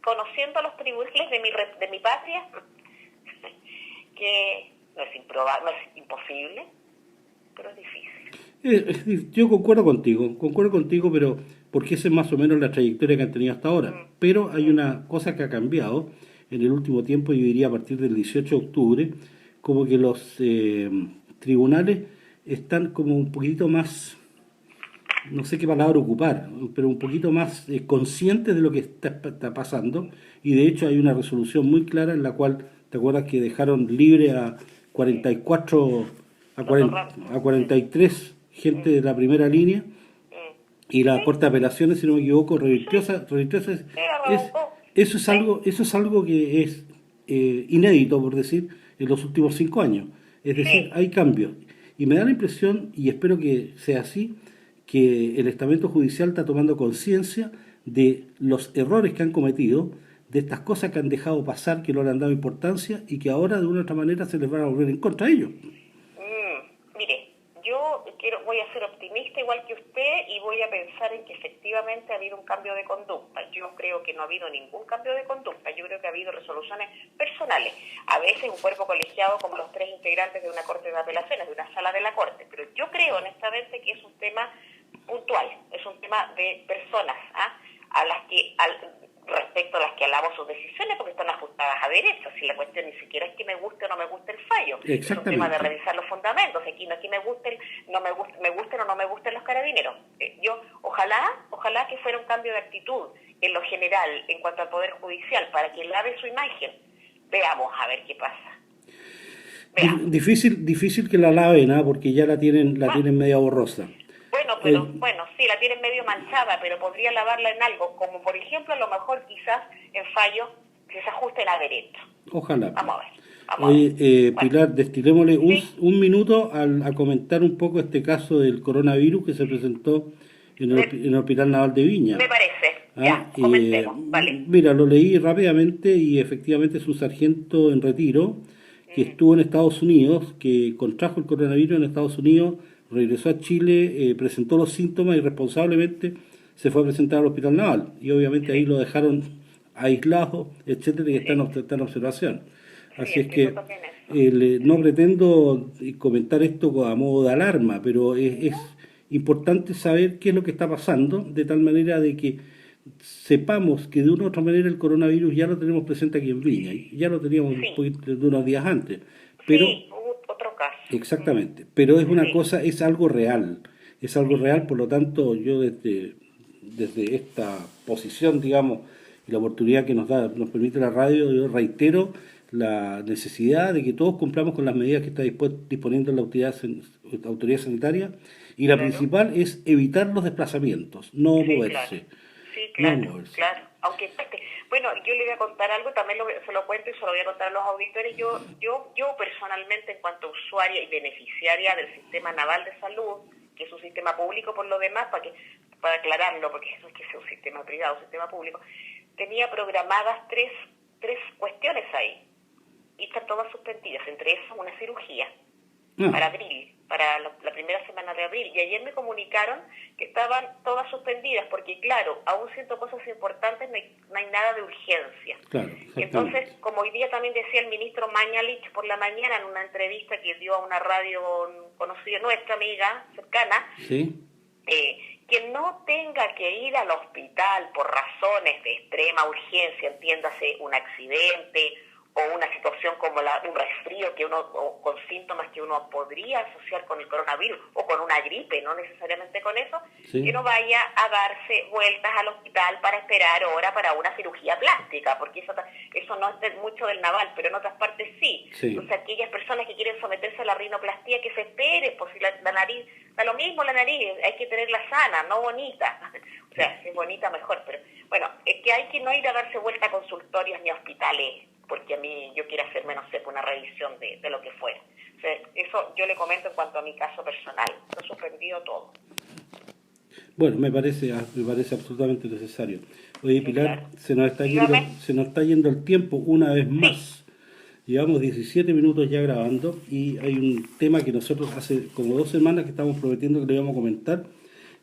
conociendo los privilegios de mi patria, que no es improbable, no es imposible, pero es difícil. Yo concuerdo contigo, pero porque esa es más o menos la trayectoria que han tenido hasta ahora. Pero hay una cosa que ha cambiado en el último tiempo, yo diría a partir del 18 de octubre, como que los tribunales están como un poquito más, no sé qué palabra ocupar, pero un poquito más conscientes de lo que está pasando, y de hecho hay una resolución muy clara en la cual, ¿te acuerdas que dejaron libre a 43 gente de la primera línea? Y la Corte de Apelaciones, si no me equivoco, revirtió eso es algo que es inédito, por decir, en los últimos 5 años. Es decir, hay cambios. Y me da la impresión, y espero que sea así, que el estamento judicial está tomando conciencia de los errores que han cometido, de estas cosas que han dejado pasar, que no le han dado importancia y que ahora de una u otra manera se les van a volver en contra de ellos. Mire, yo voy a ser optimista igual que usted y voy a pensar en que efectivamente ha habido un cambio de conducta. Yo creo que no ha habido ningún cambio de conducta, yo creo que ha habido resoluciones personales. A veces un cuerpo colegiado como los 3 integrantes de una corte de apelaciones, de una sala de la corte, pero yo creo honestamente que es un tema puntual, es un tema de personas, respecto a las que alabo sus decisiones porque están ajustadas a derecho. Si la cuestión ni siquiera es que me guste o no me guste el fallo, es un tema de revisar los fundamentos. Aquí no es que me gusten o no me gusten los carabineros. Yo ojalá que fuera un cambio de actitud en lo general en cuanto al Poder Judicial para que lave su imagen. Veamos a ver qué pasa. Difícil que la laven, porque ya la tienen media borrosa. Bueno, sí, la tienen medio manchada, pero podría lavarla en algo, como por ejemplo, a lo mejor quizás en fallos que se ajusten a derecho. Ojalá. Vamos a ver. Pilar, destinémosle un minuto a comentar un poco este caso del coronavirus que se presentó en el Hospital Naval de Viña. Me parece. Comentemos. Vale. Mira, lo leí rápidamente y efectivamente es un sargento en retiro que estuvo en Estados Unidos, que contrajo el coronavirus en Estados Unidos, regresó a Chile, presentó los síntomas y responsablemente se fue a presentar al Hospital Naval. Y obviamente ahí lo dejaron aislado, etcétera, y está en observación. Así es que no pretendo comentar esto a modo de alarma, pero es importante saber qué es lo que está pasando, de tal manera de que sepamos que de una u otra manera el coronavirus ya lo tenemos presente aquí en Viña, ya lo teníamos de unos días antes. Pero, otro caso. Exactamente, pero es una cosa, es algo real, es algo real, por lo tanto yo desde esta posición, digamos, y la oportunidad que nos permite la radio, yo reitero la necesidad de que todos cumplamos con las medidas que está disponiendo la autoridad sanitaria, y la Claro. principal es evitar los desplazamientos, no Sí, claro. moverse, Sí, no claro, moverse. claro. Aunque, bueno, yo le voy a contar algo, también se lo cuento y se lo voy a contar a los auditores. Yo personalmente, en cuanto a usuaria y beneficiaria del Sistema Naval de Salud, que es un sistema público por lo demás, para aclararlo, porque eso es que es un sistema privado, un sistema público, tenía programadas tres cuestiones ahí, y están todas suspendidas, entre esas una cirugía para abril, para la primera semana de abril. Y ayer me comunicaron que estaban todas suspendidas, porque claro, aún siento cosas importantes, no hay nada de urgencia. Claro, Entonces, como hoy día también decía el ministro Mañalich por la mañana en una entrevista que dio a una radio conocida, nuestra amiga, cercana, ¿sí? Que no tenga que ir al hospital por razones de extrema urgencia, entiéndase un accidente o una situación como un resfrío o con síntomas que uno podría asociar con el coronavirus o con una gripe, no necesariamente con eso, Sí. que no vaya a darse vueltas al hospital para esperar hora para una cirugía plástica, porque eso no es mucho del naval, pero en otras partes sí. Sí. Entonces aquellas personas que quieren someterse a la rinoplastia, que se espere, pues si la nariz, da lo mismo la nariz, hay que tenerla sana, no bonita. O sea, si es bonita mejor, pero bueno, es que hay que no ir a darse vuelta a consultorios ni a hospitales, porque a mí yo quiero hacerme, no sé, una revisión de lo que fuera. O sea, eso yo le comento en cuanto a mi caso personal. Lo he suspendido todo. Bueno, me parece absolutamente necesario. Oye, Sí, Pilar, claro. se nos está Dígame. yendo el tiempo una vez más. Llevamos 17 minutos ya grabando y hay un tema que nosotros hace como 2 semanas que estamos prometiendo que le íbamos a comentar,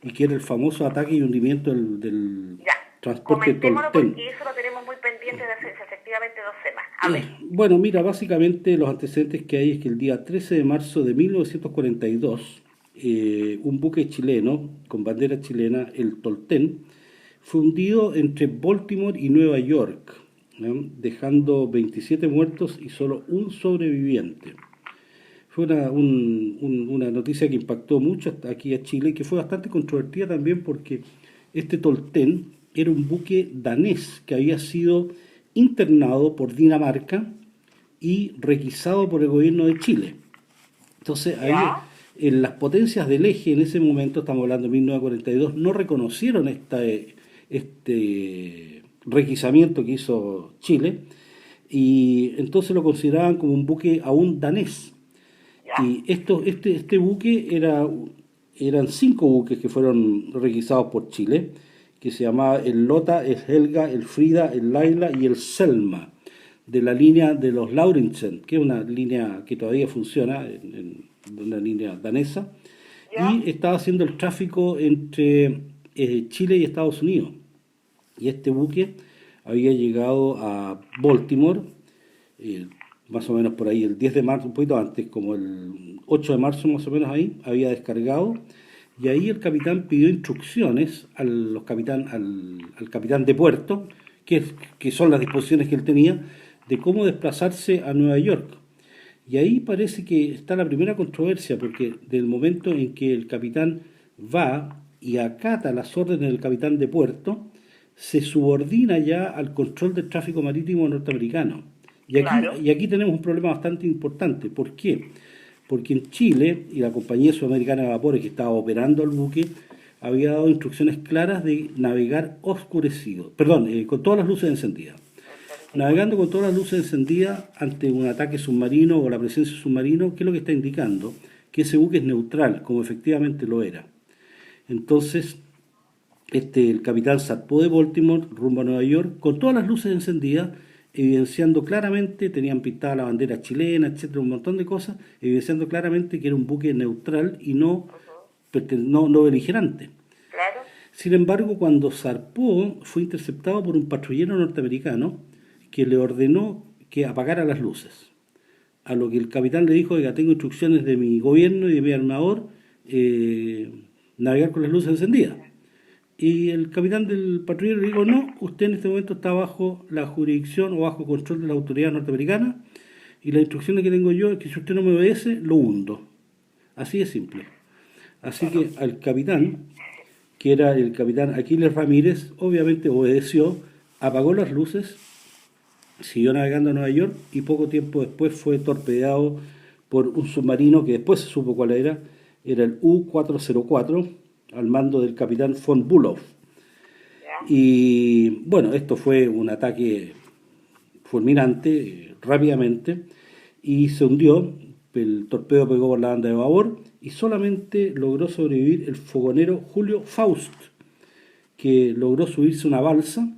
y que era el famoso ataque y hundimiento del Ya, transporte comentémoslo Tolten. porque eso lo tenemos muy pendiente de hace efectivamente 2 semanas. A ver. Bueno, mira, básicamente los antecedentes que hay es que el día 13 de marzo de 1942, un buque chileno con bandera chilena, el Tolten, fue hundido entre Baltimore y Nueva York, ¿no? Dejando 27 muertos y solo un sobreviviente. Fue una noticia que impactó mucho hasta aquí a Chile, y que fue bastante controvertida también porque este Tolten era un buque danés que había sido internado por Dinamarca y requisado por el gobierno de Chile. Entonces, en las potencias del eje en ese momento, estamos hablando de 1942, no reconocieron este requisamiento que hizo Chile, y entonces lo consideraban como un buque aún danés. Y este buque eran 5 buques que fueron requisados por Chile, que se llamaba el Lota, el Helga, el Frida, el Laila y el Selma, de la línea de los Lauritzen, que es una línea que todavía funciona, una línea danesa, y estaba haciendo el tráfico entre Chile y Estados Unidos. Y este buque había llegado a Baltimore, más o menos por ahí el 10 de marzo, un poquito antes, como el 8 de marzo más o menos ahí, había descargado, y ahí el capitán pidió instrucciones al capitán de puerto, que son las disposiciones que él tenía, de cómo desplazarse a Nueva York. Y ahí parece que está la primera controversia, porque del momento en que el capitán va y acata las órdenes del capitán de puerto, se subordina ya al control del tráfico marítimo norteamericano. Y aquí tenemos un problema bastante importante. ¿Por qué? Porque en Chile, y la compañía sudamericana de vapores que estaba operando el buque, había dado instrucciones claras de navegar oscurecido, con todas las luces encendidas. Navegando con todas las luces encendidas ante un ataque submarino o la presencia de submarino, ¿qué es lo que está indicando? Que ese buque es neutral, como efectivamente lo era. Entonces, el capitán zarpó de Baltimore rumbo a Nueva York con todas las luces encendidas, evidenciando claramente, tenían pintada la bandera chilena, etcétera, un montón de cosas, evidenciando claramente que era un buque neutral y no beligerante. Claro. Sin embargo, cuando zarpó, fue interceptado por un patrullero norteamericano que le ordenó que apagara las luces. A lo que el capitán le dijo: que tengo instrucciones de mi gobierno y de mi armador, navegar con las luces encendidas. Y el capitán del patrullero le dijo: no, usted en este momento está bajo la jurisdicción o bajo control de la autoridad norteamericana, y las instrucciones que tengo yo es que si usted no me obedece, lo hundo. Así de simple. Así que al capitán, que era el capitán Aquiles Ramírez, obviamente obedeció, apagó las luces, siguió navegando a Nueva York y poco tiempo después fue torpedeado por un submarino que después se supo cuál era el U-404, al mando del capitán von Bülow. Y bueno, esto fue un ataque fulminante, rápidamente, y se hundió. El torpedo pegó por la banda de babor y solamente logró sobrevivir el fogonero Julio Faust, que logró subirse a una balsa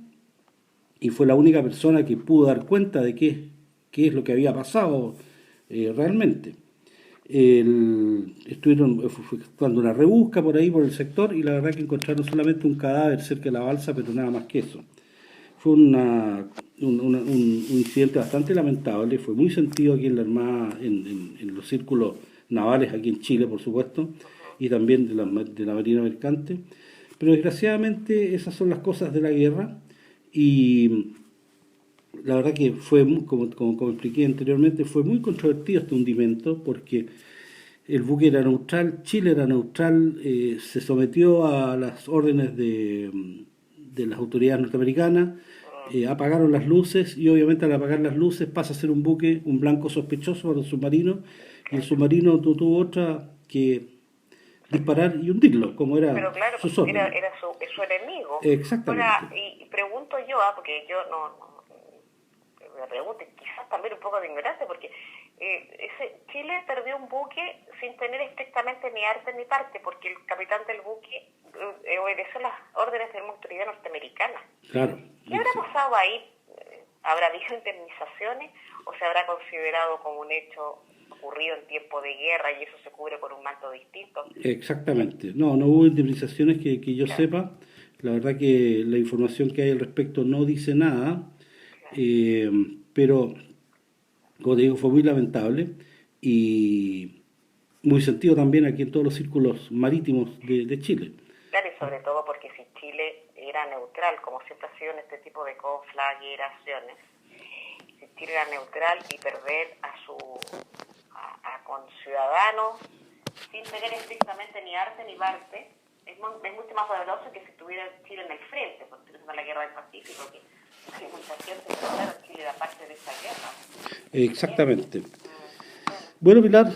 y fue la única persona que pudo dar cuenta de qué es lo que había pasado realmente. Estuvieron efectuando una rebusca por ahí, por el sector, y la verdad que encontraron solamente un cadáver cerca de la balsa, pero nada más que eso. Fue un incidente bastante lamentable, fue muy sentido aquí en la Armada, en los círculos navales aquí en Chile, por supuesto, y también de la Marina Mercante. Pero desgraciadamente esas son las cosas de la guerra, y la verdad que fue, como expliqué anteriormente, fue muy controvertido este hundimiento, porque el buque era neutral, Chile era neutral, se sometió a las órdenes de las autoridades norteamericanas, apagaron las luces, y obviamente al apagar las luces pasa a ser un buque, un blanco sospechoso para el submarino, y el submarino no tuvo otra que disparar y hundirlo, como era. Pero claro, sus órdenes. era su enemigo. Exactamente. Ahora, y pregunto yo, porque yo no me pregunto, quizás también un poco de ignorancia, porque Chile perdió un buque sin tener estrictamente ni arte ni parte, porque el capitán del buque obedeció las órdenes de una autoridad norteamericana. Claro. ¿Qué habrá pasado ahí? ¿Habrá habido indemnizaciones o se habrá considerado como un hecho ocurrido en tiempo de guerra y eso se cubre por un manto distinto? Exactamente. No hubo indemnizaciones que yo sepa. La verdad que la información que hay al respecto no dice nada, pero, como te digo, fue muy lamentable y muy sentido también aquí en todos los círculos marítimos de Chile. Claro, y sobre todo porque si Chile era neutral, como siempre ha sido en este tipo de conflagraciones, si Chile era neutral y perder a conciudadanos sin tener estrictamente ni arte ni parte, es mucho más doloroso que si tuviera Chile en el frente, porque es la guerra del Pacífico, que hay mucha gente que claro, Chile era parte de esa guerra. Exactamente. Bueno, Pilar,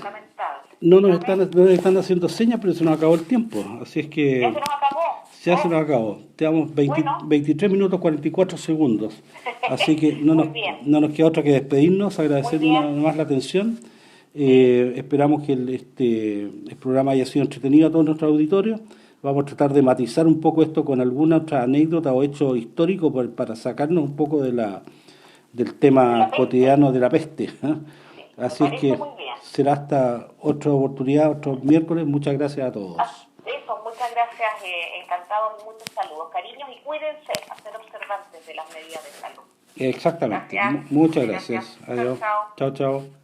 no nos están haciendo señas, pero se nos acabó el tiempo, así es que... ¿Ya se nos acabó? Ya se nos acabó. Te damos 23 minutos 44 segundos. Así que no nos queda otra que despedirnos, agradecer una vez más la atención. Esperamos que el programa haya sido entretenido a todos nuestros auditorios. Vamos a tratar de matizar un poco esto con alguna otra anécdota o hecho histórico para sacarnos un poco del tema cotidiano de la peste. Así es que será hasta otra oportunidad, otro miércoles. Muchas gracias a todos. Eso, muchas gracias, encantados, muchos saludos, cariños y cuídense a ser observantes de las medidas de salud. Exactamente. Gracias. Muchas gracias. Adiós. Chao. Chao.